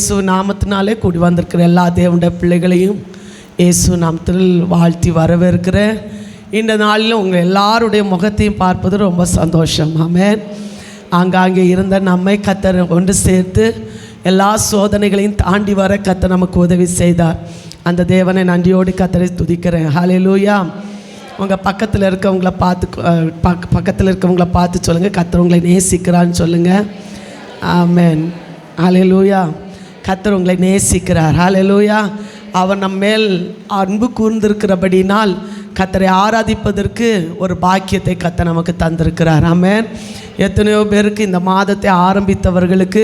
இயேசு நாமத்தினாலே கூடி வந்திருக்கிற எல்லா தேவனுடைய பிள்ளைகளையும் இயேசு நாமத்தில் வாழ்த்தி வரவேற்கிறேன். இந்த நாளில் உங்கள் எல்லாருடைய முகத்தையும் பார்ப்பது ரொம்ப சந்தோஷம். ஆமென். ஆங்காங்கே இருந்த நம்மை கர்த்தர் ஒன்று சேர்த்து எல்லா சோதனைகளையும் தாண்டி வர கர்த்தர் நமக்கு உதவி செய்தார். அந்த தேவனை நன்றியோடு கர்த்தரை துதிக்கிறேன். ஹல்லேலூயா. உங்கள் பக்கத்தில் இருக்கவங்கள பார்த்து சொல்லுங்கள், கர்த்தர் உங்களை நேசிக்கிறான்னு சொல்லுங்கள். ஆமென். ஹல்லேலூயா. கர்த்தர் உங்களை நேசிக்கிறார். ஹல்லேலூயா. அவர் நம்ம மேல் அன்பு கூர்ந்திருக்கிறபடினால் கர்த்தரை ஆராதிப்பதற்கு ஒரு பாக்கியத்தை கர்த்தர் நமக்கு தந்திருக்கிறார். ஆமென். எத்தனையோ பேருக்கு இந்த மாதத்தை ஆரம்பித்தவர்களுக்கு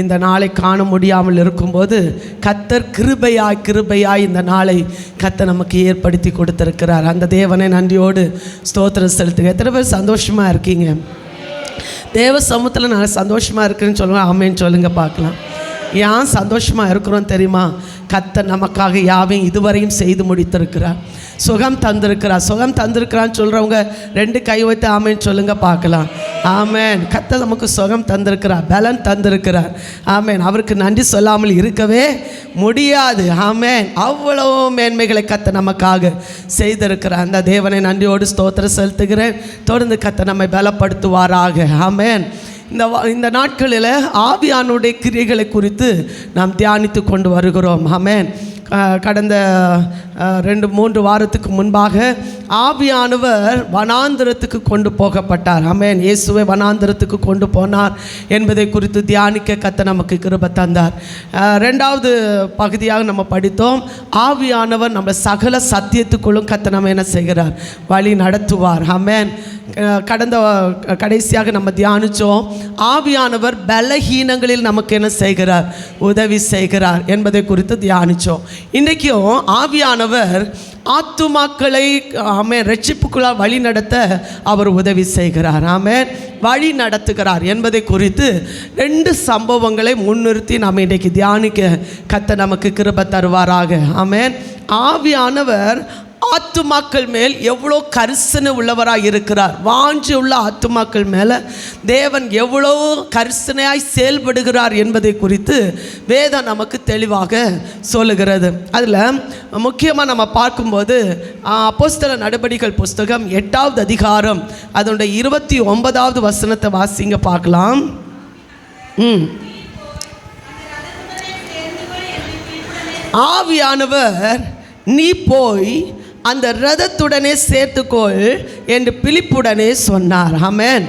இந்த நாளை காண முடியாமல் இருக்கும்போது கர்த்தர் கிருபையாய் இந்த நாளை கர்த்தர் நமக்கு ஏற்படுத்தி கொடுத்திருக்கிறார். அந்த தேவனை நன்றியோடு ஸ்தோத்திரம் செலுத்துங்க. எத்தனை பேர் சந்தோஷமாக இருக்கீங்க? தேவ சமூகத்தில் நான் சந்தோஷமாக இருக்கிறேன்னு சொல்லுவேன். ஆமேன்னு சொல்லுங்கள் பார்க்கலாம். ஏன் சந்தோஷமாக இருக்கிறோம் தெரியுமா? கர்த்தர் நமக்காக யாவையும் இதுவரையும் செய்து முடித்திருக்கிறார். சுகம் தந்திருக்கிறான்னு சொல்கிறவங்க 2 கை வைத்து ஆமேன்னு சொல்லுங்கள் பார்க்கலாம். ஆமேன். கர்த்தர் நமக்கு சுகம் தந்திருக்கிறார், பலன் தந்திருக்கிறார். ஆமேன். அவருக்கு நன்றி சொல்லாமல் இருக்கவே முடியாது. ஆமேன். அவ்வளோ மேன்மைகளை கர்த்தர் நமக்காக செய்திருக்கிறார். அந்த தேவனை நன்றியோடு ஸ்தோத்திரம் செலுத்துகிறேன். தொடர்ந்து கர்த்தர் நம்மை பலப்படுத்துவாராக. ஆமேன். இந்த நாட்களில் ஆவியானுடைய கிரியைகளை குறித்து நாம் தியானித்து கொண்டு வருகிறோம். ஆமென். கடந்த 2-3 வாரத்துக்கு முன்பாக ஆவியானவர் வனாந்திரத்துக்கு கொண்டு போகப்பட்டார். ஆமென். இயேசுவை வனாந்திரத்துக்கு கொண்டு போனார் என்பதை குறித்து தியானிக்க கர்த்தர் நமக்கு கிருபை தந்தார். 2வது பகுதியாக நம்ம படித்தோம். ஆவியானவர் நம்ம சகல சத்தியத்துக்குள்ளும் கர்த்தர் நம்ம என்ன செய்கிறார்? வழி நடத்துவார். ஆமென். கடைசியாக நம்ம தியானித்தோம், ஆவியானவர் பலஹீனங்களில் நமக்கு என்ன செய்கிறார்? உதவி செய்கிறார் என்பதை குறித்து தியானித்தோம். இன்றைக்கும் ஆவியானவர் ஆத்துமாக்களை ஆமென் ரட்சிப்புக்குள்ளால் வழி நடத்த அவர் உதவி செய்கிறார். ஆமென். வழி நடத்துகிறார் என்பதை குறித்து 2 சம்பவங்களை முன்னிறுத்தி நாம் இன்றைக்கு தியானிக்க கர்த்தர் நமக்கு கிருபை தருவாராக. ஆமென். ஆவியானவர் ஆத்துமாக்கள் மேல் எவ்வளோ கரிசனை உள்ளவராக இருக்கிறார். வாஞ்சி உள்ள ஆத்துமாக்கள் மேலே தேவன் எவ்வளோ கரிசனையாய் செயல்படுகிறார் என்பதை குறித்து வேதம் நமக்கு தெளிவாக சொல்லுகிறது. அதில் முக்கியமாக நம்ம பார்க்கும்போது அப்போஸ்தலர் நடபடிகள் புஸ்தகம் 8வது அதிகாரம் அதனுடைய 29வது வசனத்தை வாசிங்க பார்க்கலாம். ஆவியானவர் நீ போய் அந்த இரதத்துடனே சேர்த்துக்கொள் என்று பிலிப்புடனே சொன்னார். ஆமென்.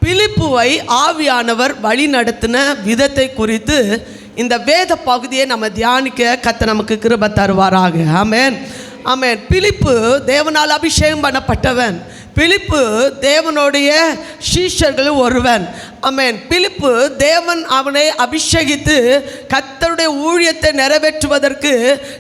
பிலிப்புவை ஆவியானவர் வழி நடத்தின விதத்தை குறித்து இந்த வேத பகுதியை நம்ம தியானிக்க கர்த்தர் நமக்கு கிருபை தருவாராக. ஆமென். ஆமென். பிலிப்பு தேவனால் அபிஷேகம் பண்ணப்பட்டவன். பிலிப்பு தேவனுடைய சீஷர்களில் ஒருவன். ஆமென். பிலிப்பு தேவன் அவனை அபிஷேகித்து கர்த்தருடைய ஊழியத்தை நிறைவேற்றுவதற்கு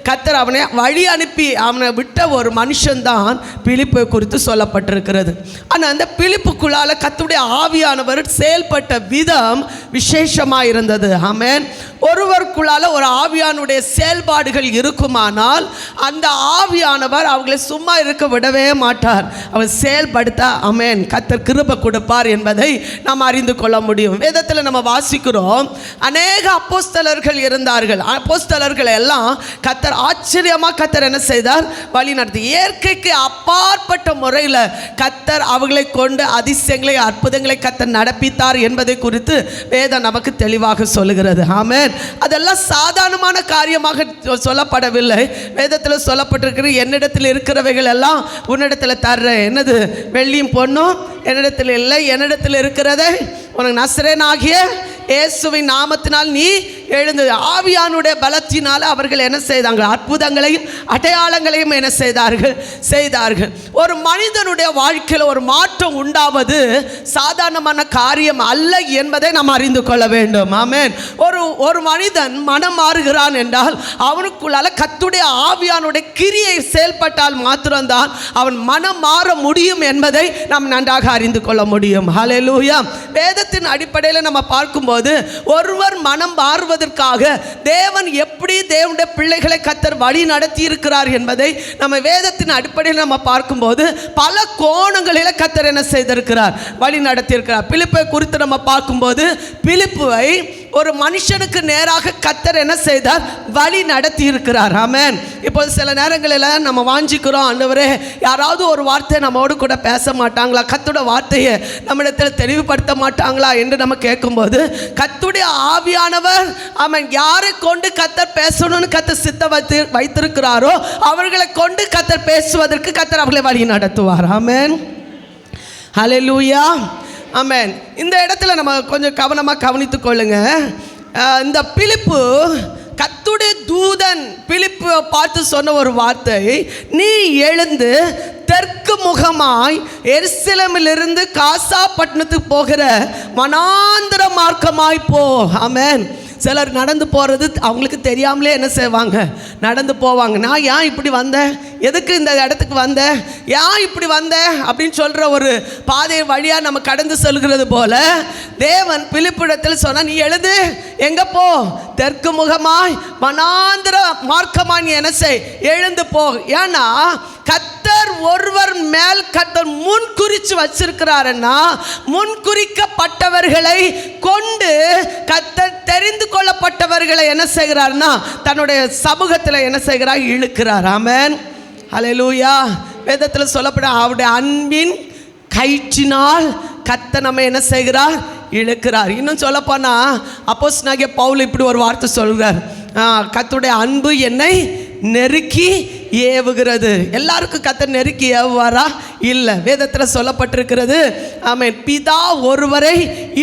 கர்த்தர் அவனை வழி அனுப்பி அவனை விட்ட ஒரு மனுஷன்தான் பிலிப்பை குறித்து சொல்லப்பட்டிருக்கிறது. ஆனால் அந்த பிலிப்புக்குள்ளால் கர்த்தருடைய ஆவியானவர் செயல்பட்ட விதம் விசேஷமாக இருந்தது. ஆமென். ஒருவருக்குள்ளால் ஒரு ஆவியானுடைய செயல்பாடுகள் இருக்குமானால் அந்த ஆவியானவர் அவங்களை சும்மா இருக்க விடவே மாட்டார். அவர் செயல்படுத்த ஆமென் கர்த்தர் கிருபை கொடுப்பார் என்பதை நாம் அறிந்து கொள்ள முடியும். வேதத்தில் நம்ம வாசிக்கிறோம், அநேக அப்போஸ்தலர்கள் இருந்தார்கள். அப்போஸ்தலர்கள் எல்லாம் கர்த்தர் ஆச்சரியமாக கர்த்தர் என்ன செய்தார்? வழி நடத்தி இயற்கைக்கு அப்பாற்பட்ட முறையில் கர்த்தர் அவர்களை கொண்டு அதிசயங்களை அற்புதங்களை கர்த்தர் நடப்பித்தார் என்பதை குறித்து வேதம் நமக்கு தெளிவாக சொல்லுகிறது. ஆமென். அதெல்லாம் சாதாரணமான காரியமாக சொல்லப்படவில்லை. வேதத்தில் சொல்லப்பட்டிருக்கிற என்னிடத்தில் இருக்கிறவைகள் எல்லாம் உன்னிடத்தில் தர்றேன். என்னது? வெள்ளியும் பொண்ணும் என்னிடத்தில் இல்லை, என்னிடத்தில் இருக்கிறதை உனக்கு நசரேயனாகிய இயேசுவின் நாமத்தினால் நீ எழுந்து. ஆவியானுடைய பலத்தினால் அவர்கள் என்ன செய்தாங்க? அற்புதங்களையும் அடையாளங்களையும் என்ன செய்தார்கள். ஒரு மனிதனுடைய வாழ்க்கையில் ஒரு மாற்றம் உண்டாவது சாதாரணமான காரியம் அல்ல என்பதை நாம் அறிந்து கொள்ள வேண்டும். ஆமென். ஒரு மனிதன் மனம் மாறுகிறான் என்றால் அவனுக்குள்ளால கர்த்தருடைய ஆவியானுடைய கிரியை செயல்பட்டால் மாத்திரம்தான் அவன் மனம் மாற முடியும் என்பதை நாம் நன்றாக அறிந்து கொள்ள முடியும். ஹல்லேலூயா. வேதத்தின் அடிப்படையில் நம்ம பார்க்கும்போது பார்க்கும்போது ஒருவர் மனம் மாறுவதற்காக தேவன் எப்படி தேவனுடைய பிள்ளைகளை கர்த்தர் வழி நடத்தி இருக்கிறார் என்பதை நம்ம வேதத்தின் அடிப்படையில் நம்ம பார்க்கும்போது பல கோணங்களில் கர்த்தர் என்ன செய்திருக்கிறார், வழி நடத்தி இருக்கிறார். பிலிப்பை குறித்து நம்ம பார்க்கும்போது பிலிப்புவை ஒரு மனுஷனுக்கு நேராக கர்த்தர் என்ன செய்தார், வழி நடத்தி இருக்கிறார். ஆமென். இப்போ சில நேரங்களில் நம்ம வாஞ்சிக்கிறோம், ஆண்டவரே யாராவது ஒரு வார்த்தை நம்மோடு கூட பேச மாட்டாங்களா, கர்த்தருடைய வார்த்தையை நம்மிடத்தில் தெளிவுபடுத்த மாட்டாங்களா என்று நம்ம கேட்கும்போது கர்த்தருடைய ஆவியானவர் அவன் யாரை கொண்டு கர்த்தர் பேசணும்னு கர்த்தர் சித்த வைத்திருக்கிறாரோ அவர்களை கொண்டு கர்த்தர் பேசுவதற்கு கர்த்தர் அவர்களை வழி நடத்துவார். ஆமென். ஹல்லேலூயா. ஆமென். இந்த இடத்துல நம்ம கொஞ்சம் கவனமாக கவனித்துக் கொள்ளுங்க. இந்த பிலிப்பு கர்த்தருடைய தூதன் பிலிப்பு பார்த்து சொன்ன ஒரு வார்த்தை, நீ எழுந்து தெற்கு முகமாய் எருசலேமிலிருந்து காசா பட்டணத்துக்கு போகிற வனாந்தர மார்க்கமாய் போ. ஆமென். சிலர் நடந்து போகிறது அவங்களுக்கு தெரியாமலே என்ன செய்வாங்க, நடந்து போவாங்க. நான் ஏன் இப்படி வந்தேன், எதுக்கு இந்த இடத்துக்கு வந்தேன், ஏன் இப்படி வந்தேன் அப்படின்னு சொல்கிற ஒரு பாதை வழியாக நம்ம கடந்து செல்கிறது போல தேவன் பிலிப்பிடத்தில் சொன்னால், நீ எழுது, எங்கே போ, தெற்கு முகமாய் வனாந்தர மார்க்கமாய் நீ என்ன செய், எழுந்து போ. ஏன்னா கர்த்தர் ஒருவர் மேல் கர்த்தர் முன்குறித்து வச்சிருக்கிறாருன்னா முன்குறிக்கப்பட்டவர்களை கொண்டு கர்த்தர் தெரிந்து கொள்ளப்பட்டவர்களை என்ன செய்கிறார்னா தன்னுடைய சமூகத்தில் என்ன செய்கிறார், இழுக்கிறார். ஆமென். ஹல்லேலூயா. வேதத்தில் சொல்லப்பட அவருடைய அன்பின் கயிற்றினால் கர்த்தர் நம்ம என்ன செய்கிறார், இழுக்கிறார். இன்னும் சொல்லப்போனா அப்போஸ்தலனாகிய பவுல் இப்படி ஒரு வார்த்தை சொல்கிறார், கர்த்தருடைய அன்பு என்னை நெருக்கி ஏவுகிறது. எல்லாருக்கும் கர்த்தர் நெருக்கி ஏவுவாரா? இல்லை. வேதத்தில் சொல்லப்பட்டிருக்கிறது, ஆமென், பிதா ஒருவரை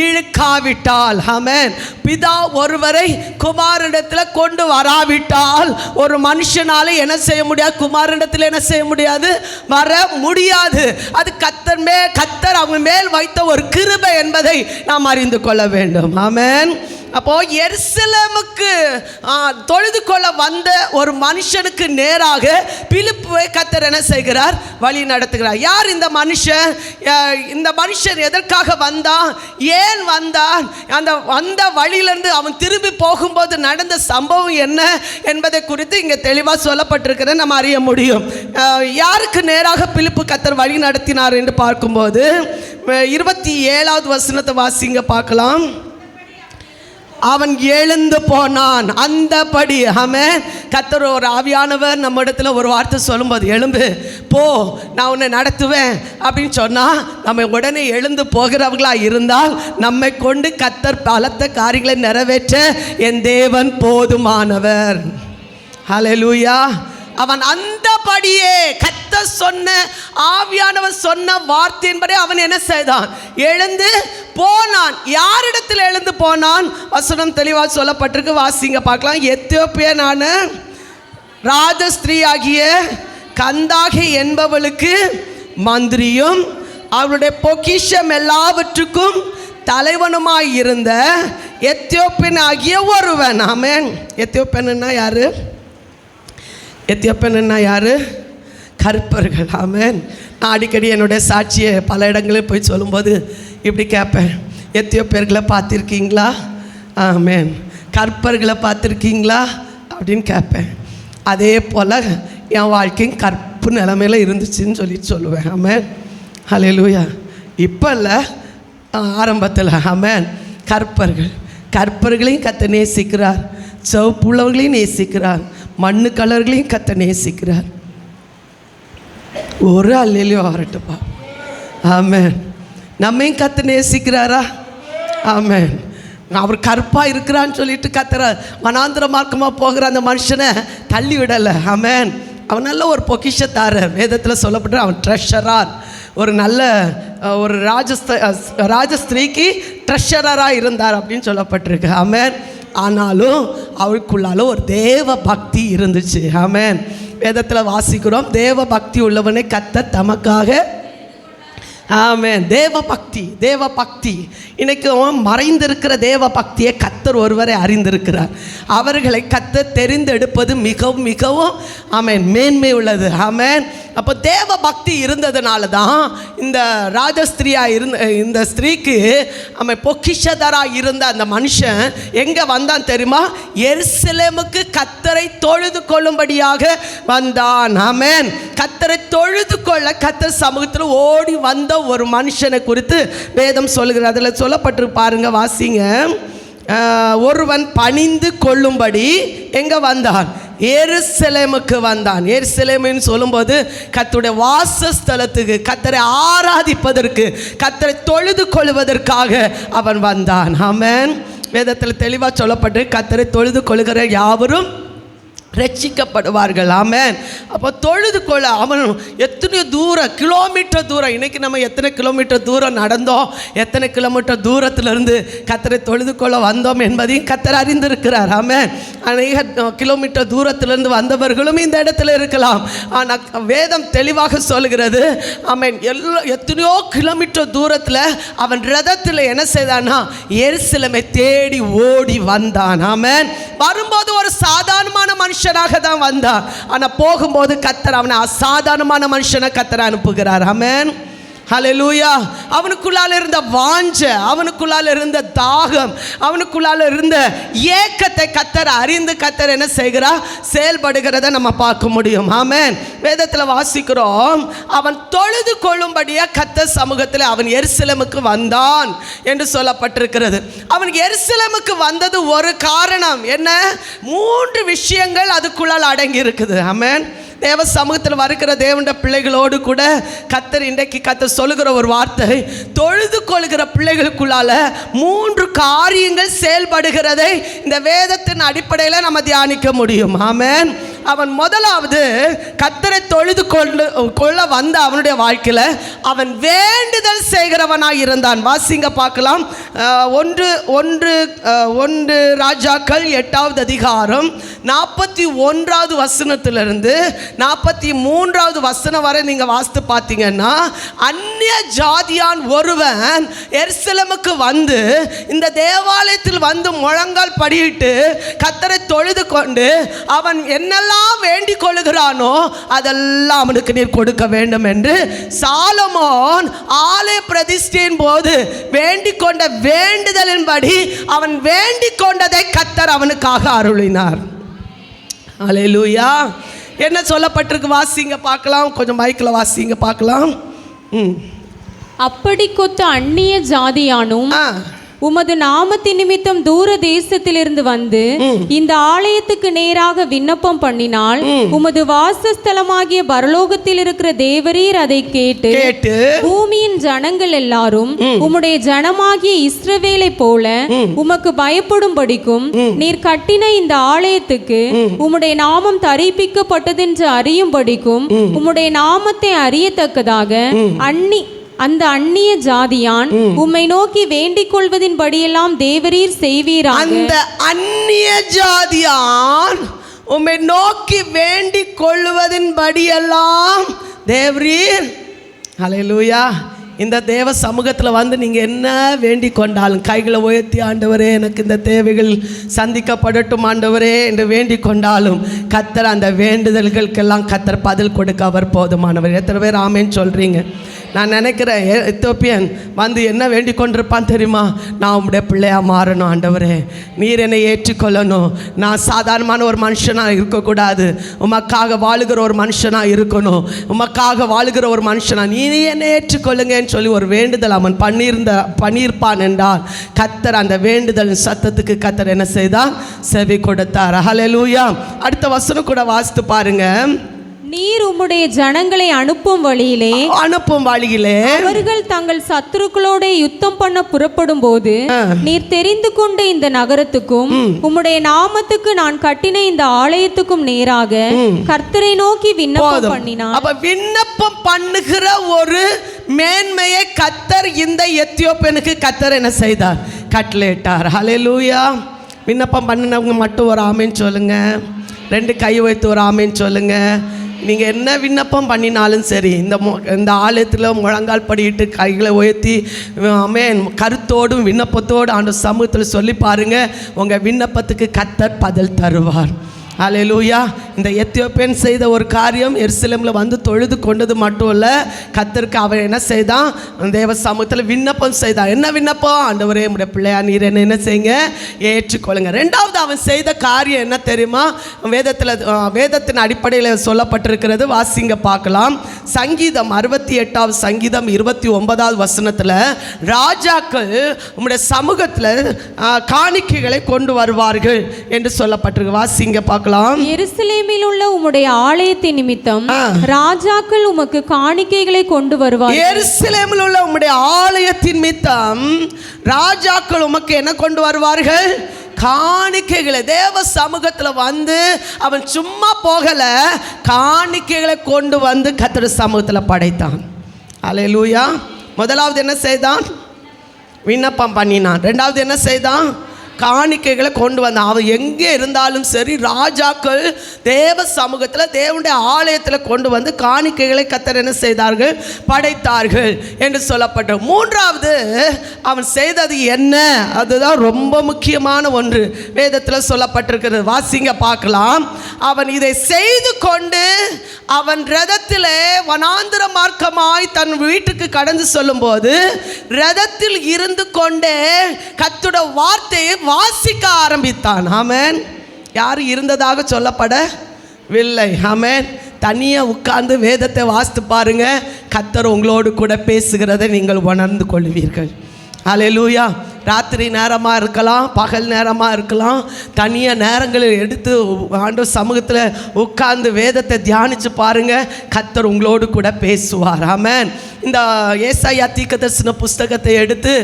இழுக்காவிட்டால், ஆமென், பிதா ஒருவரை குமாரனிடத்தில் கொண்டு வராவிட்டால் ஒரு மனுஷனால என்ன செய்ய முடியாது, குமாரனிடத்தில் என்ன செய்ய முடியாது, வர முடியாது. அது கர்த்தர் அவங்க மேல் வைத்த ஒரு கிருபை என்பதை நாம் அறிந்து கொள்ள வேண்டும். ஆமென். அப்போ எருசலேமுக்கு தொழுது கொள்ள வந்த ஒரு மனுஷனுக்கு நேராக பிலிப்புவை கர்த்தர் என்ன செய்கிறார், வழி நடத்துகிறார். யார் இந்த மனுஷன்? இந்த மனுஷன் எதற்காக வந்தான், ஏன் வந்தான், அந்த வந்த வழியிலிருந்து அவன் திரும்பி போகும்போது நடந்த சம்பவம் என்ன என்பதை குறித்து இங்கே தெளிவாக சொல்லப்பட்டிருக்கிறது நம்ம அறிய முடியும். யாருக்கு நேராக பிலிப்பு கர்த்தர் வழி நடத்தினார் என்று பார்க்கும்போது 27வது வசனத்தை வாசிங்க பார்க்கலாம். அவன் எழுந்து போனான். அந்தபடி ஆமென். கர்த்தர் ஒரு ஆவியானவர் நம்ம இடத்துல ஒரு வார்த்தை சொல்லும்போது, எழும்பு போ, நான் உன்னை நடத்துவேன் அப்படின்னு சொன்னால் நம்ம உடனே எழுந்து போகிறவர்களா இருந்தால் நம்மை கொண்டு கர்த்தர் பலத்த காரியங்களை நிறைவேற்ற என் தேவன் போதுமானவர். ஹல்லேலூயா. அவன் அந்தபடியே கர்த்தர் சொன்ன ஆவியானவர் சொன்ன வார்த்தையின்படி அவன் என்ன செய்தான், எழுந்து போனான். யாரிடத்தில் எழுந்து போனான்? வசனம் தெளிவாக சொல்லப்பட்டிருக்கு, வாசிங்க பார்க்கலாம். எத்தியோப்பியனான ராஜஸ்திரீ ஆகிய கந்தாகி என்பவளுக்கு மந்திரியும் அவருடைய பொக்கிஷம் எல்லாவற்றுக்கும் தலைவனுமாய் இருந்த எத்தியோப்பியன் ஆகிய ஒருவன். ஆமென். எத்தியோப்பியன்னா யாரு? எத்தியோப்பியன்னா யாரு? கருப்பர்கள். ஆமென். நான் அடிக்கடி என்னுடைய சாட்சியை பல இடங்களில் போய் சொல்லும்போது இப்படி கேட்பேன், எத்தியோப்பியர்களை பார்த்துருக்கீங்களா? ஆமென். கற்பர்களை பார்த்துருக்கீங்களா அப்படின்னு கேட்பேன். அதே போல் என் வாழ்க்கையும் கற்பு நிலைமையில் இருந்துச்சுன்னு சொல்லுவேன். ஆமென். ஹல்லேலூயா. இப்போ இல்லை, ஆரம்பத்தில். ஆமென். கற்பர்களையும் கர்த்தர் நேசிக்கிறார், சிவப்புள்ளவர்களையும் நேசிக்கிறார், மண்ணு கலர்களையும் கர்த்தர் நேசிக்கிறார். ஒரு அல்லேலூயா வரட்டுப்பா. ஆமென். நம்மையும் கர்த்தர் நேசிக்கிறாரா? ஆமென். அவர் கருப்பாக இருக்கிறான்னு சொல்லிட்டு கர்த்தர் வனாந்திர மார்க்கமாக போகிற அந்த மனுஷனை தள்ளி விடலை. ஆமென். அவன் நல்ல ஒரு பொக்கிஷத்தாரர். வேதத்தில் சொல்லப்பட்டு அவன் ட்ரெஷரார், ஒரு நல்ல ஒரு ராஜஸ்திரீக்கு ட்ரெஷரராக இருந்தார் அப்படின்னு சொல்லப்பட்டிருக்கு. ஆமென். ஆனாலும் அவருக்குள்ளால ஒரு தேவ பக்தி இருந்துச்சு. ஆமென். வேதத்தில் வாசிக்கிறோம், தேவ பக்தி உள்ளவனை கர்த்தர் தமக்காக. ஆமென். தேவ பக்தி இன்னைக்கு மறைந்திருக்கிற தேவ பக்தியை கர்த்தர் ஒருவரை அறிந்திருக்கிறார். அவர்களை கர்த்தர் தெரிந்தெடுப்பது மிகவும் மிகவும் ஆமென் மேன்மை உள்ளது. ஆமென். அப்போ தேவ பக்தி இருந்ததுனால தான் இந்த ராஜஸ்திரியாக இந்த ஸ்திரீக்கு அவன் பொக்கிஷதராக இருந்த அந்த மனுஷன் எங்கே வந்தான் தெரியுமா? எருசலேமுக்கு கர்த்தரை தொழுது கொள்ளும்படியாக வந்தான். ஆமென். கர்த்தரை தொழுது கொள்ள கர்த்தர் சமூகத்தில் ஓடி வந்த ஒரு மனுஷனை குறித்து வேதம் சொல்லுகிறது. அதில் சொல்லப்பட்டிருக்கு பாருங்க, வாசிங்க. ஒருவன் பணிந்து கொள்ளும்படி எங்கே வந்தான்? எருசலேமுக்கு வந்தான். எருசலேமின்னு சொல்லும்போது கர்த்தருடைய வாசஸ்தலத்துக்கு, கர்த்தரை ஆராதிப்பதற்கு, கர்த்தரை தொழுது கொள்வதற்காக அவன் வந்தான். ஆமென். வேதத்தில் தெளிவாக சொல்லப்பட்டு கர்த்தரை தொழுது கொள்கிற யாவரும் ரட்சிக்கப்படுவார்கள். ஆமென். அப்போ தொழுது கொள்ள அவன் எத்தனை தூரம், கிலோமீட்டர் தூரம், இன்றைக்கி நம்ம எத்தனை கிலோமீட்டர் தூரம் நடந்தோம், எத்தனை கிலோமீட்டர் தூரத்திலிருந்து கர்த்தரை தொழுது கொள்ள வந்தோம் என்பதையும் கர்த்தர் அறிந்திருக்கிறார். ஆமென். அநேக கிலோமீட்டர் தூரத்திலிருந்து வந்தவர்களும் இந்த இடத்துல இருக்கலாம். ஆனால் வேதம் தெளிவாக சொல்கிறது, ஆமென், எத்தனையோ கிலோமீட்டர் தூரத்தில் அவன் ரதத்தில் என்ன செய்தான்னா எருசலேமை தேடி ஓடி வந்தான். ஆமென். வரும்போது ஒரு சாதாரணமான மனுஷனாக தான் வந்தான். ஆனால் போகும்போது கர்த்தர் அவனை அசாதாரணமான மனுஷனை கர்த்தர் அனுப்புகிறார். ஆமென். ஹல்லேலூயா. அவனுக்குள்ளால இருந்த வாஞ்சை, அவனுக்குள்ளால இருந்த தாகம், அவனுக்குள்ளால இருந்த ஏக்கத்தை கர்த்தர் அறிந்து கர்த்தர் என்ன செய்கிறார்? செயல்படுகிறத நம்ம பார்க்க முடியும். ஆமென். வேதத்தில் வாசிக்கிறோம், அவன் தொழுது கொள்ளும்படியாக கர்த்தர் சமூகத்தில் அவன் எருசலேமுக்கு வந்தான் என்று சொல்லப்பட்டிருக்கிறது. அவன் எருசலேமுக்கு வந்தது ஒரு காரணம் என்ன? 3 விஷயங்கள் அதுக்குள்ளால் அடங்கி இருக்குது. ஆமென். தேவ சமூகத்தில் வருகிற தேவனுடைய பிள்ளைகளோடு கூட கர்த்தர் இன்றைக்கு கர்த்தர் சொல்லுகிற ஒரு வார்த்தை, தொழுது கொள்கிற பிள்ளைகளுக்குள்ளால 3 காரியங்கள் செயல்படுகிறதை இந்த வேதத்தின் அடிப்படையில் நம்ம தியானிக்க முடியும். ஆமென். அவன் முதலாவது கர்த்தரை தொழுது கொள்ள வந்த அவனுடைய வாழ்க்கையில் அவன் வேண்டுதல் செய்கிறவனாக இருந்தான். வாசிங்க பார்க்கலாம். 1 ராஜாக்கள் 8வது அதிகாரம் 41வது வசனத்திலிருந்து 43வது வசனம் வரை நீங்கள் வாசித்து பார்த்தீங்கன்னா, அந்நிய ஜாதியான் ஒருவன் எருசலேமுக்கு வந்து இந்த தேவாலயத்தில் வந்து முழங்கால் படியிட்டு கர்த்தரை தொழுது கொண்டு அவன் என்னெல்லாம் வேண்டிக் கொள்ளுகிறானோ அதெல்லாம் அவனுக்கு நீர் கொடுக்க வேண்டும் என்று சாலமோன் ஆலய பிரதிஷ்டையின் போது வேண்டிக் கொண்ட வேண்டுதலின்படி அவன் வேண்டிக் கொண்டதை கர்த்தர் அவனுக்காக அருளினார். அல்லேலூயா. என்ன சொல்லப்பட்டிருக்கு வாசிங்க பார்க்கலாம். கொஞ்சம் மைக்கில் வாசிங்க பார்க்கலாம். அப்படி கொத்த அந்நிய ஜாதியானும் உமது நாமத்தின் நிமித்தம் தூர தேசத்திலிருந்து வந்து இந்த ஆலயத்துக்கு நேராக விண்ணப்பம் பண்ணினால் உமது வாசஸ்தலமாகிய பரலோகத்தில் இருக்கிற தேவரீர் அதை கேட்டு பூமியின் ஜனங்கள் எல்லாரும் உம்முடைய ஜனமாகிய இஸ்ரவேலை போல உமக்கு பயப்படும்படிக்கும் நீர் கட்டின இந்த ஆலயத்துக்கு உம்முடைய நாமம் தரிப்பிக்கப்பட்டதென்று அறியும்படிக்கும் உம்முடைய நாமத்தை அறியத்தக்கதாக அந்த அந்நிய ஜாதியான் உம்மை நோக்கி வேண்டிக் கொள்வதின் படியெல்லாம் தேவரீர் செய்வீராக. அந்த அந்நிய ஜாதியான் உம்மை நோக்கி வேண்டிக் கொள்வதின் படியெல்லாம் தேவரீர். ஹல்லேலூயா. இந்த தேவ சமூகத்தில் வந்து நீங்கள் என்ன வேண்டிக் கொண்டாலும் கைகளை உயர்த்தி, ஆண்டவரே எனக்கு இந்த தேவைகள் சந்திக்கப்படட்டும் ஆண்டவரே என்று வேண்டிக் கொண்டாலும் கர்த்தர் அந்த வேண்டுதல்களுக்கெல்லாம் கர்த்தர் பதில் கொடுக்க அவர் போதுமானவர். எத்தனை பேர் ஆமேன்னு சொல்கிறீங்க? நான் நினைக்கிறேன் எத்தியோப்பியன் வந்து என்ன வேண்டிக் கொண்டிருப்பான் தெரியுமா? நான் உம்முடைய பிள்ளையாக மாறணும் ஆண்டவரே, நீர் என்னை ஏற்றுக்கொள்ளணும், நான் சாதாரணமான ஒரு மனுஷனாக இருக்கக்கூடாது, உமக்காக வாழுகிற ஒரு மனுஷனாக இருக்கணும், உமக்காக வாழுகிற ஒரு மனுஷனாக நீ என்னை ஏற்றுக்கொள்ளுங்கன்னு சொல்லி ஒரு வேண்டுதல் அவன் பண்ணியிருப்பான் என்றால் கர்த்தர் அந்த வேண்டுதல் சத்தத்துக்கு கர்த்தர் என்ன செய்தார்? செவி கொடுத்தார். ஹல்லேலூயா. அடுத்த வசனம் கூட வாசித்து பாருங்க. நீர் உம்முடைய ஜனங்களை அனுப்பும் வழியிலே அவர்கள் தங்கள் சத்துருக்களோட யுத்தம் பண்ண புறப்படும் போது நீர் தெரிந்து கொண்ட இந்த நகரத்துக்கும் உம்முடைய நாமத்துக்கு நான் கட்டின இந்த ஆலயத்துக்கும் நேராக கர்த்தரை நோக்கி விண்ணப்பம் பண்ணினார். அப்ப விண்ணப்பம் பண்ணுகிற ஒரு மேன்மையை கர்த்தர் இந்த எத்தியோப்பியனுக்கு கர்த்தர் என்ன செய்தார்? கட்டளையிட்டார். ஹல்லேலூயா. விண்ணப்பம் பண்ணினவங்க மட்டும் ஒரு ஆமேன்னு சொல்லுங்க. 2 கை வைத்து ஒரு ஆமேன்னு சொல்லுங்க. நீங்கள் என்ன விண்ணப்பம் பண்ணினாலும் சரி, இந்த ஆலயத்தில் முழங்கால் படிட்டு கைகளை உயர்த்தி ஆமென் கருத்தோடும் விண்ணப்பத்தோடு ஆண்டு சமூகத்தில் சொல்லி பாருங்கள், உங்கள் விண்ணப்பத்துக்கு கர்த்தர் பதில் தருவார். அல்லேலூயா. இந்த எத்தியோப்பியன் செய்த ஒரு காரியம், எருசலேமில் வந்து தொழுது கொண்டது மட்டும் இல்லை, கர்த்தருக்கு அவன் என்ன செய்தான், தேவ சமூகத்தில் விண்ணப்பம் செய்தான். என்ன விண்ணப்பம்? ஆண்டவரே உம்முடைய பிள்ளையா நீர் என்ன செய்யுங்க, ஏற்றுக்கொள்ளுங்க. ரெண்டாவது அவன் செய்த காரியம் என்ன தெரியுமா? வேதத்தின் அடிப்படையில் சொல்லப்பட்டிருக்கிறது. வாசிங்க பார்க்கலாம். சங்கீதம் 68வது சங்கீதம் 29வது வசனத்தில், ராஜாக்கள் உம்முடைய சமூகத்தில் காணிக்கைகளை கொண்டு வருவார்கள் என்று சொல்லப்பட்டிருக்கு. வாசிங்க பார்க்கலாம். எருசலேமில் உள்ள உம்முடைய ஆலயத்தின் நிமித்தம் ராஜாக்கள் உமக்கு காணிக்கைகளை கொண்டு வருவார்கள். எருசலேமில் உள்ள உம்முடைய ஆலயத்தின் நிமித்தம் ராஜாக்கள் உமக்கு என்ன கொண்டு வருவார்கள்? காணிக்கைகளை. தேவ சமூகத்தில் வந்து அவன் சும்மா போகல, காணிக்கைகளை கொண்டு வந்து கர்த்தருடைய சமூகத்தில் படைத்தான். அல்லேலூயா. முதலாவது என்ன செய்தான்? விண்ணப்பம் பண்ணினான். ரெண்டாவது என்ன செய்தான்? காணிக்கைகளை கொண்டு வந்தான். அவன் எங்கே இருந்தாலும் சரி, ராஜாக்கள் தேவ சமூகத்தில் தேவனுடைய ஆலயத்தில் கொண்டு வந்து காணிக்கைகளை கர்த்தர் என்ன செய்தார்கள்? படைத்தார்கள் என்று சொல்லப்பட்ட. மூன்றாவது அவன் செய்தது என்ன? அதுதான் ரொம்ப முக்கியமான ஒன்று வேதத்தில் சொல்லப்பட்டிருக்கிறது. வாசிங்க பார்க்கலாம். அவன் இதை செய்து கொண்டு அவன் ரதத்திலே வனாந்திர மார்க்கமாய் தன் வீட்டுக்கு கடந்து சொல்லும்போது ரதத்தில் இருந்து கொண்டே கர்த்தருடைய வார்த்தையை வாசிக்க ஆரம்பித்தான். ஆமென். யாரும் இருந்ததாக சொல்லப்படவில்லை. ஆமென். தனியாக உட்கார்ந்து வேதத்தை வாசித்து பாருங்க, கர்த்தர் உங்களோடு கூட பேசுகிறதை நீங்கள் உணர்ந்து கொள்வீர்கள். அல்லேலூயா. ராத்திரி நேரமாக இருக்கலாம், பகல் நேரமாக இருக்கலாம், தனியாக நேரங்களில் எடுத்து ஆண்டவர் சமூகத்தில் உட்கார்ந்து வேதத்தை தியானித்து பாருங்கள், கர்த்தர் உங்களோடு கூட பேசுவார். ஆமென். இந்த ஏசாயா தீர்க்கதரிசன புஸ்தகத்தை எடுத்து,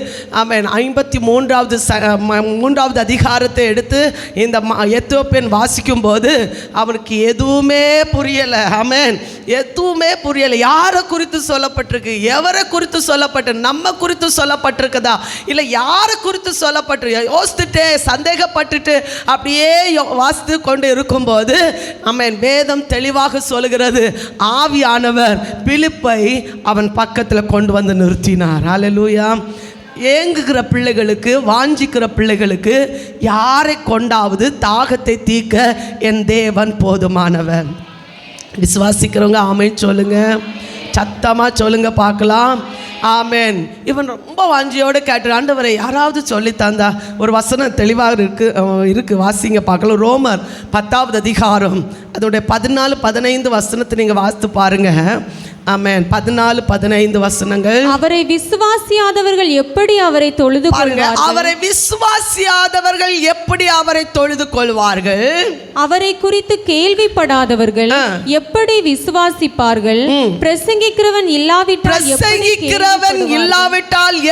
ஆமென், 53வது அதிகாரத்தை எடுத்து இந்த எத்தியோப்பியன் வாசிக்கும்போது அவனுக்கு எதுவுமே புரியலை. ஆமென். எதுவுமே புரியலை. யாரை குறித்து சொல்லப்பட்டிருக்கு, எவரை குறித்து சொல்லப்பட்டு, நம்ம குறித்து சொல்லப்பட்டிருக்குதா, இல்லை யாரை குறித்து சொல்லப்பட்டு யோசித்துட்டு சந்தேகப்பட்டுட்டு அப்படியே வாசித்து கொண்டு இருக்கும்போது, ஆமென், வேதம் தெளிவாக சொல்லுகிறது, ஆவியானவர் பிலிப்பை அவன் பக்கத்தில் கொண்டு வந்து நிறுத்தினார். அல்லேலூயா. ஏங்குகிற பிள்ளைகளுக்கு, வாஞ்சிக்கிற பிள்ளைகளுக்கு யாரை கொண்டாவது தாகத்தை தீர்க்க என் தேவன் போதுமானவர். விசுவாசிக்கிறவங்க ஆமென் சொல்லுங்க, சத்தமாக சொல்லுங்க பார்க்கலாம். ஆமென். இவன் ரொம்ப வாஞ்சியோடு கேட்டு, ஆண்டவரை யாராவது சொல்லி தந்தா ஒரு வசனம் தெளிவாக இருக்குது வாசிங்க பார்க்கலாம். ரோமர் 10வது அதிகாரம் அதோடைய 14-15 வசனத்தை நீங்கள் வாசித்து பாருங்க. ஆமென். 14-15 வசனங்கள். அவரை விசுவாசியாதவர்கள் எப்படி அவரை தொழுது கொள்வார்கள்? அவரை விசுவாசியாதவர்கள் எப்படி அவரை தொழுது கொள்வார்கள்? அவரை குறித்து கேள்விப்படாதவர்கள் எப்படி விசுவாசிப்பார்கள்? பிரசங்கிக்கிறவன் இல்லாவிட்டால்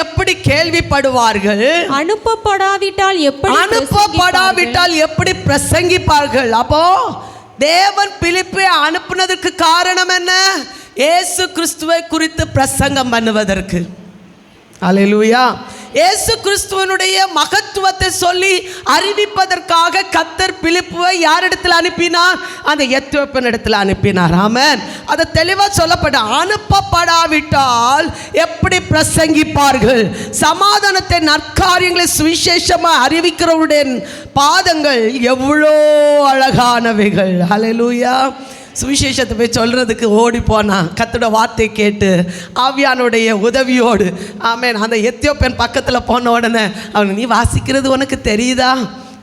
எப்படி கேள்விப்படுவார்கள்? அனுப்பப்படாவிட்டால் எப்படி பிரசங்கிப்பார்கள்? அப்போ தேவன் பிலிப்பை அனுப்புனதற்கு காரணம் என்ன? இயேசு கிறிஸ்துவை குறித்து பிரசங்கம் பண்ணுவதற்கு. அல்லேலூயா. இயேசு கிறிஸ்துவனுடைய மகத்துவத்தை சொல்லி அறிவிப்பதற்காக கர்த்தர் பிலிப்புவை யாரிடத்தில் அனுப்பினார்? அந்த எத்தியோப்பியன் இடத்தில் அனுப்பினார். ஆமென். அது தெளிவாக சொல்லப்பட்ட, அனுப்பப்படாவிட்டால் எப்படி பிரசங்கிப்பார்கள்? சமாதானத்தை, நற்காரியங்களை சுவிசேஷமாக அறிவிக்கிறவருடைய பாதங்கள் எவ்வளோ அழகானவைகள். அல்லேலூயா. சுவிசேஷத்தை போய் சொல்கிறதுக்கு ஓடி போனான். கர்த்தருடைய வார்த்தை கேட்டு ஆவியானுடைய உதவியோடு, ஆமென், அந்த எத்தியோப்பியன் பக்கத்தில் போன உடனே அவன், நீ வாசிக்கிறது உனக்கு தெரியுதா,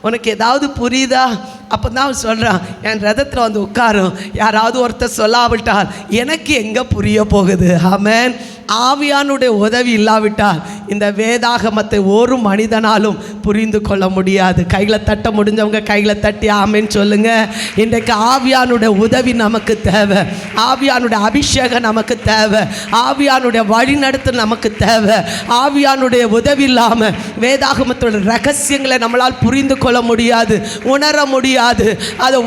உனக்கு ஏதாவது புரியுதா? அப்போ தான் அவன் சொல்கிறான், என் ரதத்தில் வந்து உட்காரும், யாராவது ஒருத்தர் சொல்லாவிட்டால் எனக்கு எங்கே புரிய போகுது? ஆமென். ஆவியானுடைய உதவி இல்லாவிட்டால் இந்த வேதாகமத்தை ஒரு மனிதனாலும் புரிந்து கொள்ள முடியாது. கையில் தட்ட முடிஞ்சவங்க கையில் தட்டி ஆமென் சொல்லுங்க. இன்றைக்கு ஆவியானுடைய உதவி நமக்கு தேவை, ஆவியானுடைய அபிஷேகம் நமக்கு தேவை, ஆவியானுடைய வழிநடத்தல் நமக்கு தேவை. ஆவியானுடைய உதவி இல்லாமல் வேதாகமத்தோட ரகசியங்களை நம்மளால் புரிந்து கொள்ள முடியாது, உணர முடியாது. அதை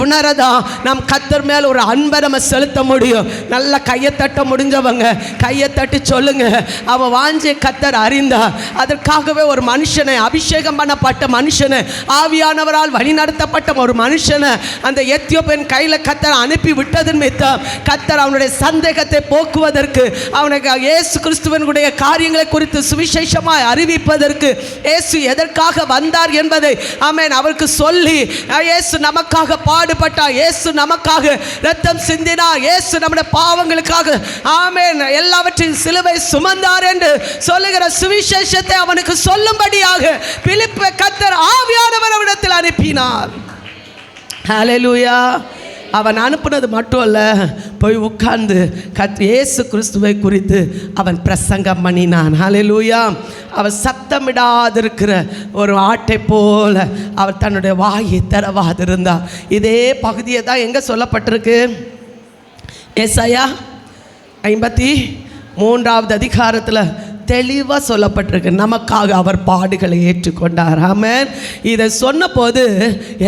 உணரதான் நம் கர்த்தர் மேல் ஒரு அன்பை நம்ம செலுத்த முடியும். நல்ல கையை தட்ட முடிஞ்சவங்க கையை தட்டி சொல்லுங்க, அவன் வாஞ்சை கர்த்தர் அறிந்தார். அதற்காகவே ஒரு மனுஷனை, அபிஷேகம் பண்ணப்பட்ட மனுஷனை, ஆவியானவரால் வழிநடத்தப்பட்ட ஒரு மனுஷனை அந்த எத்தியோப்பியன் கையில் கர்த்தர் அனுப்பி விட்டதன் மித்தம் கர்த்தர் அவனுடைய சந்தேகத்தை போக்குவதற்கு, அவனுக்கு இயேசு கிறிஸ்துவனுடைய காரியங்களை குறித்து சுவிசேஷமாய் அறிவிப்பதற்கு, இயேசு எதற்காக வந்தார் என்பதை ஆமென் அவருக்கு சொல்லி சொல்லி இயேசு நமக்காக பாடுபட்டார், இயேசு நமக்காக இரத்தம் சிந்தினார், இயேசு நம்முடைய பாவங்களுக்காக ஆமென் எல்லாவற்றையும் சிலுவை சுமந்தார் என்று சொல்லுகிற சுவிசேஷத்தை அவனுக்கு சொல்லும்படியாக பிலிப்பை கர்த்தர் ஆவியானவர் அவனிடத்தில் அனுப்பினார். ஹல்லேலூயா. அவன் அனுப்புனது மட்டும் அல்ல, போய் உட்கார்ந்து இயேசு கிறிஸ்துவை குறித்து அவன் பிரசங்கம் பண்ணினான். ஹல்லேலூயா. அவன் சத்தமிடாதிருக்கிற ஒரு ஆட்டை போல அவர் தன்னுடைய வாயை திறவாதிருந்தார். இதே பகுதியை தான் எங்கே சொல்லப்பட்டிருக்கு? ஏசாயா 53வது அதிகாரத்தில் தெளிவாக சொல்லப்பட்டிருக்கு, நமக்காக அவர் பாடுகளை ஏற்றுக்கொண்டார். ஆமென். இதை சொன்ன போது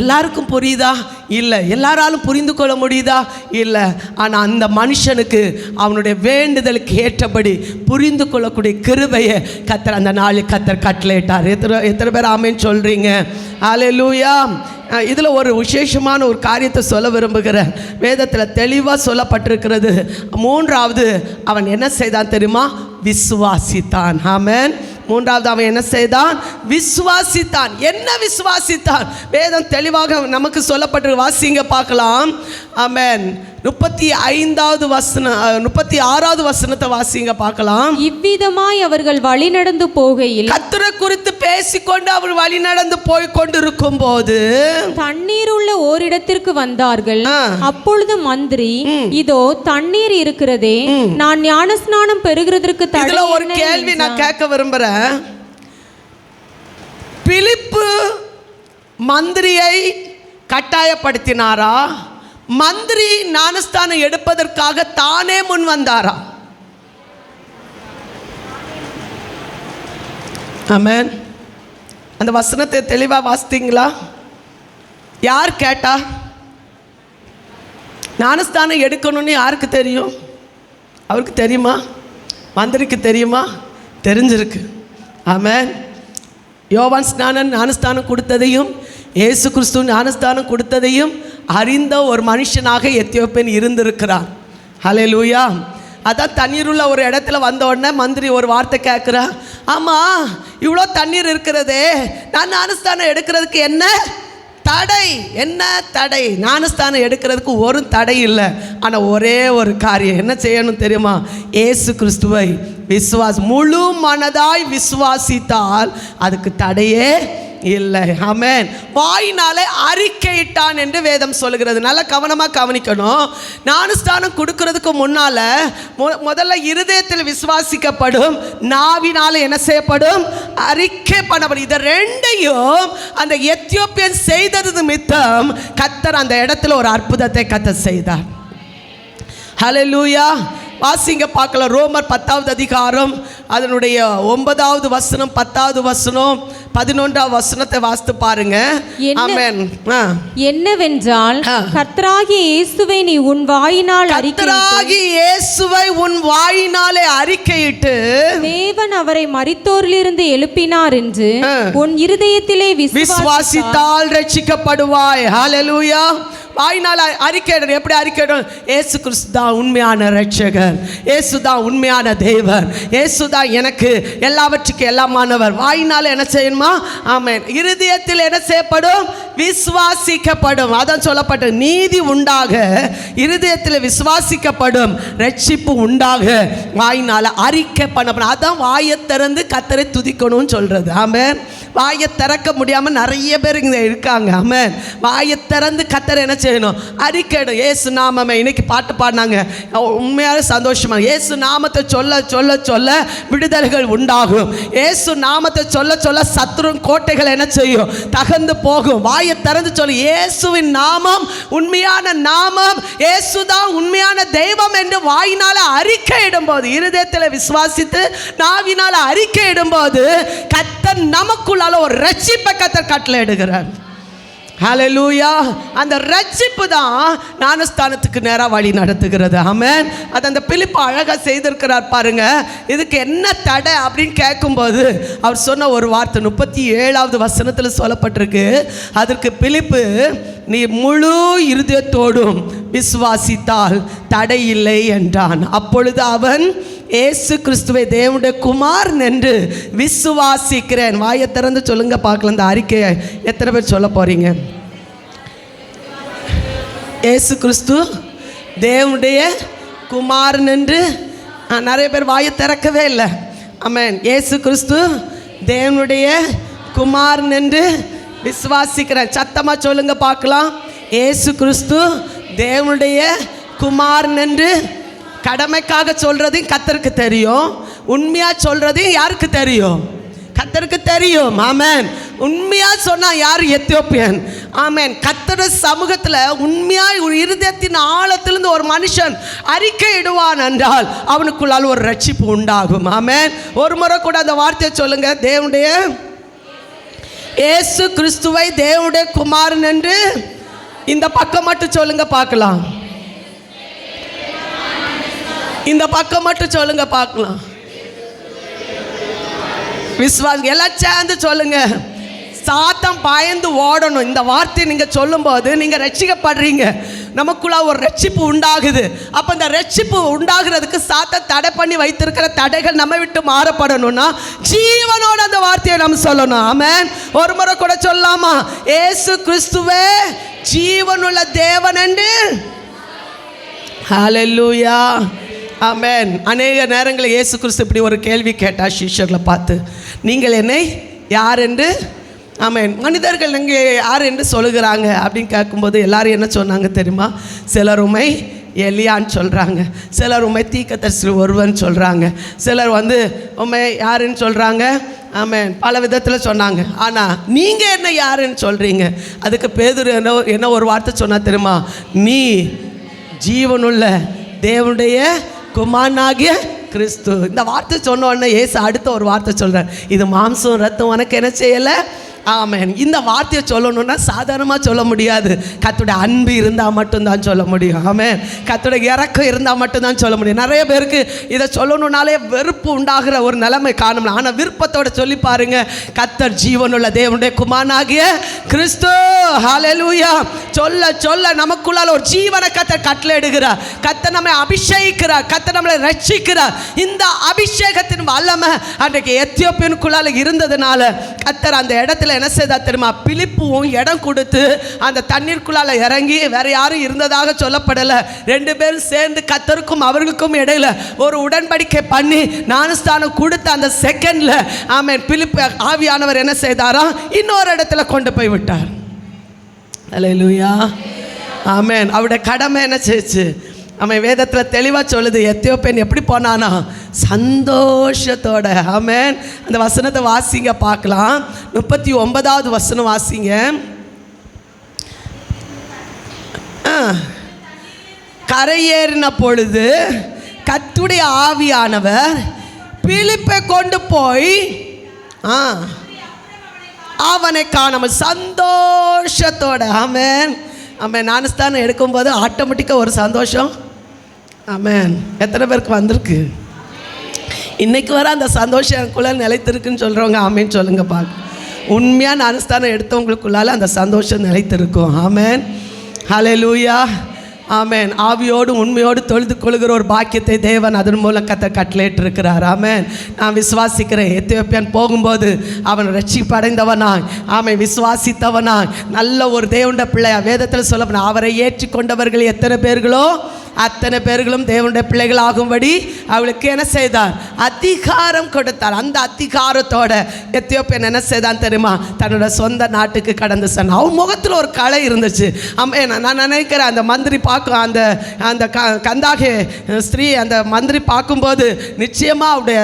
எல்லாருக்கும் புரியுதா? இல்லை. எல்லாராலும் புரிந்து கொள்ள முடியுதா? இல்லை. ஆனால் அந்த மனுஷனுக்கு அவனுடைய வேண்டுதலுக்கு ஏற்றபடி புரிந்து கொள்ளக்கூடிய கிருபையை கர்த்தர் அந்த நாளில் கர்த்தர் கட்டளையிட்டார். எத்தனை பேர் ஆமென் சொல்கிறீங்க? ஹல்லேலூயா. இதில் ஒரு விசேஷமான ஒரு காரியத்தை சொல்ல விரும்புகிறேன். வேதத்தில் தெளிவாக சொல்லப்பட்டிருக்கிறது. 3வது அவன் என்ன செய்தான் தெரியுமா? விசுவாசித்தான். ஆமென். 3வது அவன் என்ன செய்தான்? விசுவாசித்தான். என்ன விசுவாசித்தான்? வேதம் தெளிவாக நமக்கு சொல்லப்பட்டிருக்கு. வாசிங்க பார்க்கலாம். ஆமென். 36வது வசனத்தை வாசிங்க பார்க்கலாம். இவ்விதமாய் அவர்கள் வழி நடந்து போகையில், கர்த்தரை குறித்து பேசிக்கொண்டு அவர் வழி நடந்து போய் கொண்டிருக்கும் போது தண்ணீர் உள்ள ஓரிடத்திற்கு வந்தார்கள். அப்பொழுது மந்திரி, இதோ தண்ணீர் இருக்கிறதே, நான் ஞானஸ்நானம் பெறுகிறதற்கு இதுல ஒரு கேள்வி நான் கேட்க விரும்புறேன். பிலிப்பு மந்திரியை கட்டாயப்படுத்தினாரா? மந்திரி ஞானஸ்தானம் எடுப்பதற்காக தானே முன் வந்தாரா? ஆமென். அந்த வசனத்தை தெளிவாக வாசித்தீங்களா? யார் கேட்டா? ஞானஸ்தானம் எடுக்கணும்னு யாருக்கு தெரியும்? அவருக்கு தெரியுமா? மந்திரிக்கு தெரியுமா? தெரிஞ்சிருக்கு. ஆமென். யோவான் ஸ்நானன் ஞானஸ்தானம் கொடுத்ததையும் இயேசு கிறிஸ்து ஞானஸ்தானம் கொடுத்ததையும் அறிந்த ஒரு மனுஷனாக எத்தியோப்பியன் இருந்திருக்கிறான். ஹல்லேலூயா. அதான் தண்ணீர் உள்ள ஒரு இடத்துல வந்த உடனே மந்திரி ஒரு வார்த்தை கேட்குறா, ஆமாம் இவ்வளோ தண்ணீர் இருக்கிறதே, நான் ஞானஸ்தானம் எடுக்கிறதுக்கு என்ன தடை? என்ன தடை? ஞானஸ்தானம் எடுக்கிறதுக்கு ஒரு தடை இல்லை. ஆனால் ஒரே ஒரு காரியம் என்ன செய்யணும் தெரியுமா? இயேசு கிறிஸ்துவை முழு மனதாய் விசுவாசித்தால் அதுக்கு தடையே இல்லை. ஆமென். வாயினாலே அறிக்கையிட்டான் என்று வேதம் சொல்லுகிறது. நல்லா கவனமாக கவனிக்கணும். ஞானஸ்தானம் கொடுக்கறதுக்கு முன்னால முதல்ல இருதயத்தில் விசுவாசிக்கப்படும், நாவினால என்ன செய்யப்படும்? அறிக்கை பண்ணப்படும். இதை ரெண்டையும் அந்த எத்தியோப்பியன் செய்தது நிமித்தம் கர்த்தர் அந்த இடத்துல ஒரு அற்புதத்தை கர்த்தர் செய்தார். ஹல்லேலூயா. வாசிங்க பார்க்கலாம். ரோமர் 10வது அதிகாரம் அதனுடைய 9வது வசனம், 10வது வசனம், 11வது வசனத்தை வாசித்து பாருங்க. ஆமென். என்னவென்றால், கர்த்தராகிய இயேசுவை நீ உன் வாயினால் அறிக்கையிட்டு தேவன் அவரை மரித்தோரிலிருந்து எழுப்பினார் என்று உன் இருதயத்திலே விசுவாசித்தால் ரட்சிக்கப்படுவாய். ஹல்லேலூயா. வாயினால் அறிக்கையிடணும். எப்படி அறிக்கையிடணும்? இயேசு கிறிஸ்து தான் உண்மையான ரட்சகர், இயேசு தான் உண்மையான தேவன், இயேசு தான் எனக்கு எல்லாவற்றுக்கும் எல்லாமானவர். வாயினால் என்ன செய்யணுமா? ஆமென். இருதயத்தில் என்ன செய்யப்படும்? விசுவாசிக்கப்படும். அதான் சொல்லப்பட்டது. நீதி உண்டாக இருதயத்தில் விசுவாசிக்கப்படும், ரட்சிப்பு உண்டாக வாயினால் அறிக்கை பண்ணப்படும். அதான் வாயை திறந்து கர்த்தரை துதிக்கணும்னு சொல்றது. ஆமென். வாயை திறக்க முடியாமல் நிறைய பேர் இங்கே இருக்காங்க. ஆமென். வாயை திறந்து கர்த்தரை என்ன செய்யணும்? அறிக்கையிடும். இயேசு நாமமே. இன்னைக்கு பாட்டு பாடினாங்க, உண்மையாக சந்தோஷமா. இயேசு நாமத்தை சொல்ல சொல்ல சொல்ல விடுதலைகள் உண்டாகும். இயேசு நாமத்தை சொல்ல சொல்ல சத்துரு கோட்டைகள் என்ன செய்யும்? தகர்ந்து போகும். வாயை திறந்து சொல்லு, இயேசுவின் நாமம் உண்மையான நாமம், இயேசு தான் உண்மையான தெய்வம் என்று வாயினால அறிக்கையிடும் போது, இருதயத்தில் விசுவாசித்து நாவினால அறிக்கையிடும் போது கர்த்தர் நமக்குள்ளால ஒரு ரட்சிப்பை கர்த்தர் கட்டளையிடுகிறார். ஹல்லேலூயா. அந்த ரட்சிப்பு தான் ஞானஸ்தானத்துக்கு நேராக வழி நடத்துகிறது. ஆமென். அது அந்த பிலிப்பு அழகாக செய்திருக்கிறார் பாருங்க. இதுக்கு என்ன தடை அப்படின்னு கேட்கும்போது அவர் சொன்ன ஒரு வார்த்தை 37வது வசனத்தில் சொல்லப்பட்டிருக்கு. அதற்கு பிலிப்பு, நீ முழு இருதயத்தோடும் விசுவாசித்தால் தடை இல்லை என்றான். அப்பொழுது அவன், இயேசு கிறிஸ்துவை தேவனுடைய குமாரன் என்று விசுவாசிக்கிறேன். வாயை திறந்து சொல்லுங்க பார்க்கலாம். இந்த அறிக்கையை எத்தனை பேர் சொல்ல போறீங்க? இயேசு கிறிஸ்து தேவனுடைய குமாரன் என்று நிறைய பேர் வாயை திறக்கவே இல்லை. ஆமென். இயேசு கிறிஸ்து தேவனுடைய குமாரன் என்று விசுவாசிக்கிறேன். சத்தமாக சொல்லுங்க பார்க்கலாம். இயேசு கிறிஸ்து தேவனுடைய குமாரன் என்று கடமைக்காக சொல்கிறதையும் கர்த்தருக்கு தெரியும், உண்மையாக சொல்கிறதையும் யாருக்கு தெரியும்? கர்த்தருக்கு தெரியும். ஆமென். உண்மையாக சொன்னால் யார்? எத்தியோப்பியன். ஆமென். கர்த்தருடைய சமூகத்தில் உண்மையாக இருதயத்தின் ஆழத்திலிருந்து ஒரு மனுஷன் அறிக்கை இடுவான் என்றால் அவனுக்குள்ளால் ஒரு ரட்சிப்பு உண்டாகும். ஆமென். ஒரு முறை கூட அந்த வார்த்தையை சொல்லுங்க. தேவனுடைய இயேசு கிறிஸ்துவை தேவனுடைய குமாரன் என்று இந்த பக்கம் மட்டும் சொல்லுங்க பார்க்கலாம். இந்த பக்கம் மட்டும் சொல்லுங்க பார்க்கலாம். விசுவாசி எல்லாம் சேர்ந்து சொல்லுங்க. சாத்தான் பயந்து ஓடணும். இந்த வார்த்தையை நீங்கள் சொல்லும்போது நீங்கள் ரட்சிக்கப்படுறீங்க, நமக்குள்ள ஒரு ரட்சிப்பு உண்டாகுது. அப்போ இந்த ரட்சிப்பு உண்டாகிறதுக்கு சாத்தான் தடை பண்ணி வைத்திருக்கிற தடைகள் நம்ம விட்டு மாறப்படணும்னா ஜீவனோட அந்த வார்த்தையை நம்ம சொல்லணும். ஆமென். ஒரு முறை கூட சொல்லாமா? இயேசு கிறிஸ்துவே ஜீவனுள்ள தேவன் என்று. ஹல்லேலூயா. ஆமென். அநேக நேரங்களில் இயேசு கிறிஸ்து இப்படி ஒரு கேள்வி கேட்டார் சீஷர்களை பார்த்து, நீங்கள் என்னை யார் என்று, ஆமென், மனிதர்கள் நீங்கள் யார் என்று சொல்லுகிறாங்க அப்படின்னு கேட்கும்போது எல்லாரும் என்ன சொன்னாங்க தெரியுமா? சிலர் உம்மை எலியான்னு சொல்கிறாங்க, சிலர் உம்மை தீர்க்கதரிசி ஒருவன் சொல்கிறாங்க, சிலர் உம்மை யாருன்னு சொல்கிறாங்க. ஆமென். பல விதத்தில் சொன்னாங்க. ஆனால் நீங்கள் என்ன யாருன்னு சொல்கிறீங்க? அதுக்கு பேதுரு என்ன ஒரு வார்த்தை சொன்னா தெரியுமா? நீ ஜீவனுள்ள தேவனுடைய குமாரனாகிய கிறிஸ்து. இந்த வார்த்தை சொன்ன உடனே இயேசு அடுத்த ஒரு வார்த்தை சொல்கிறார், இது மாம்சம் ரத்தம் உனக்கு என்ன செய்யலை. ஆமென். இந்த வார்த்தையை சொல்லணும்னா சாதாரணமாக சொல்ல முடியாது. கர்த்தருடைய அன்பு இருந்தால் மட்டும்தான் சொல்ல முடியும். ஆமென். கர்த்தருடைய இரக்கம் இருந்தால் மட்டும்தான் சொல்ல முடியும். நிறைய பேருக்கு இதை சொல்லணுன்னாலே வெறுப்பு உண்டாகிற ஒரு நிலைமை காணலாம். ஆனால் விருப்பத்தோடு சொல்லி பாருங்க, கர்த்தர் ஜீவனுள்ள தேவனுடைய குமாரனாகிய கிறிஸ்து. ஹல்லேலூயா. சொல்ல சொல்ல நமக்குள்ளால் ஒரு ஜீவனை கர்த்தர் கட்டளை இடுகிறார். கர்த்தர் நம்மை அபிஷேகிக்கிறார், கர்த்தர் நம்மளை ரட்சிக்கிறார். இந்த அபிஷேகத்தின் வல்லமை அன்றைக்கு எத்தியோப்பியனுக்குள்ளால் இருந்ததுனால கர்த்தர் அந்த இடத்துல என்ன செய்தா தெரியுமா? பிலிப்புவும் இடம் கொடுத்து அந்த தண்ணீருக்குள்ளால இறங்கி, வேற யாரும் இருந்ததாக சொல்லப்படலை, 2 பேரும் சேர்ந்து கர்த்தருக்கும் அவர்களுக்கும் இடையில ஒரு உடன்படிக்கை பண்ணி ஞானஸ்தானம் கொடுத்த அந்த செகண்ட்ல ஆமென், பிலிப்பு ஆவியானவர் என்ன செய்தாரா? இன்னொரு இடத்துல கொண்டு போய் விட்டார். ஹல்லேலூயா. ஆமென். அவருடைய கடமை என்ன செய்ச்சு? அவன் வேதத்தில் தெளிவாக சொல்லுது, எத்தியோப்பியன் எப்படி போனானா? சந்தோஷத்தோட. ஆமென். அந்த வசனத்தை வாசிங்க பார்க்கலாம். 39வது வசனம் வாசிங்க. கரையேறின பொழுது கர்த்தருடைய ஆவியானவர் பிலிப்பை கொண்டு போய் அவனை காணாமல் சந்தோஷத்தோட. ஆமென். ஆமென். ஞானஸ்தானம் எடுக்கும்போது ஆட்டோமேட்டிக்காக ஒரு சந்தோஷம். ஆமென். எத்தனை பேருக்கு வந்திருக்கு? இன்னைக்கு வர அந்த சந்தோஷம் எனக்குள்ள நிலைத்திருக்குன்னு சொல்கிறவங்க ஆமேன்னு சொல்லுங்க பார்க்க. உண்மையாக ஞானஸ்தானம் எடுத்தவங்களுக்குள்ளால அந்த சந்தோஷம் நிலைத்திருக்கும். ஆமென். ஹல்லேலூயா. ஆமென். ஆவியோடு உண்மையோடு தொழுது கொள்கிற ஒரு பாக்கியத்தை தேவன் அதன் மூலம் கட்டளையிட்டிருக்கிறார். ஆமென். நான் விசுவாசிக்கிறேன். எத்தியோப்பியன் போகும்போது அவன் ரட்சிப்படைந்தவனாய், ஆமென், விசுவாசித்தவனாய் நல்ல ஒரு தேவனுடைய பிள்ளையா வேதத்தில் சொல்லப்படும். அவரை ஏற்றுக்கொண்டவர்கள் எத்தனை பேர்களோ அத்தனை பேர்களும் தேவனுடைய பிள்ளைகள் ஆகும்படி அவளுக்கு என்ன செய்தார்? அதிகாரம் கொடுத்தார். அந்த அதிகாரத்தோட எத்தியோப்பியன் என்ன செய்தான் தெரியுமா? தன்னோட சொந்த நாட்டுக்கு கடந்து சென்றான். அவன் முகத்தில் ஒரு கலை இருந்துச்சு. நான் நினைக்கிறேன் அந்த மந்திரி அந்த கந்தாகே ஸ்திரீ அந்த மந்திரி பார்க்கும்போது நிச்சயமாக அவருடைய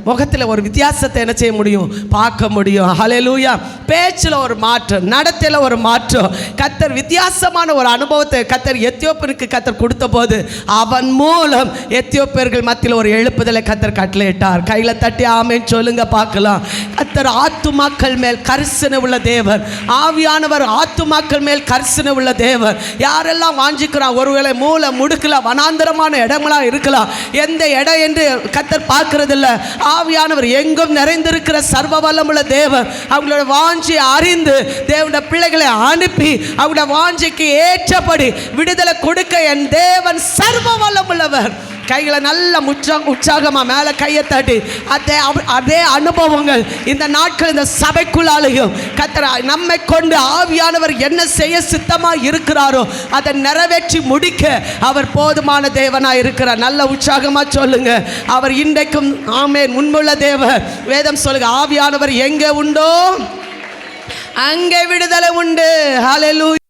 முகத்தில் ஒரு வித்தியாசத்தை என்ன செய்ய முடியும்? பார்க்க முடியும். ஹல்லேலூயா. பேச்சில் ஒரு மாற்றம், நடத்தையில் ஒரு மாற்றம். கர்த்தர் வித்தியாசமான ஒரு அனுபவத்தை கர்த்தர் எத்தியோப்பியனுக்கு கர்த்தர் கொடுத்த போது அவன் மூலம் எத்தியோப்பியர்கள் மத்தியில் ஒரு எழுப்புதலை கர்த்தர் கட்டளையிட்டார். கையில் தட்டி ஆமென் சொல்லுங்க பார்க்கலாம். கர்த்தர் ஆத்துமாக்கள் மேல் கரிசனை உள்ள தேவர். ஆவியானவர் ஆத்துமாக்கள் மேல் கரிசனை உள்ள தேவர். யாரெல்லாம் வாஞ்சிக்கிறான்? ஒருவேளை மூல முடுக்கல வனாந்தரமான இடங்களா இருக்கலாம். எந்த இடம் என்று கர்த்தர் பார்க்கறதில்ல. ஆவியானவர் எங்கும் நிறைந்திருக்கிற சர்வ வல்லமுள்ள தேவர் அவங்களோட வாஞ்சி அறிந்து தேவனுடைய பிள்ளைகளை அனுப்பி அவங்களோட வாஞ்சிக்கு ஏற்றபடி விடுதலை கொடுக்க என் தேவன் அவர் சர்வ வல்லமுள்ளவர். கைகளை நல்ல உற்சாகமாக மேலே கையை தட்டி அதே அனுபவங்கள் இந்த நாட்கள் இந்த சபைக்குள்ளாலையும் கர்த்தர் நம்மை கொண்டு ஆவியானவர் என்ன செய்ய சித்தமாக இருக்கிறாரோ அதை நிறைவேற்றி முடிக்க அவர் போதுமான தேவனாக இருக்கிறார். நல்ல உற்சாகமாக சொல்லுங்க. அவர் இன்றைக்கும் ஆமென் உண்மையுள்ள தேவன். வேதம் சொல்லுங்க, ஆவியானவர் எங்கே உண்டோ அங்கே விடுதலை உண்டு. ஹல்லேலூயா.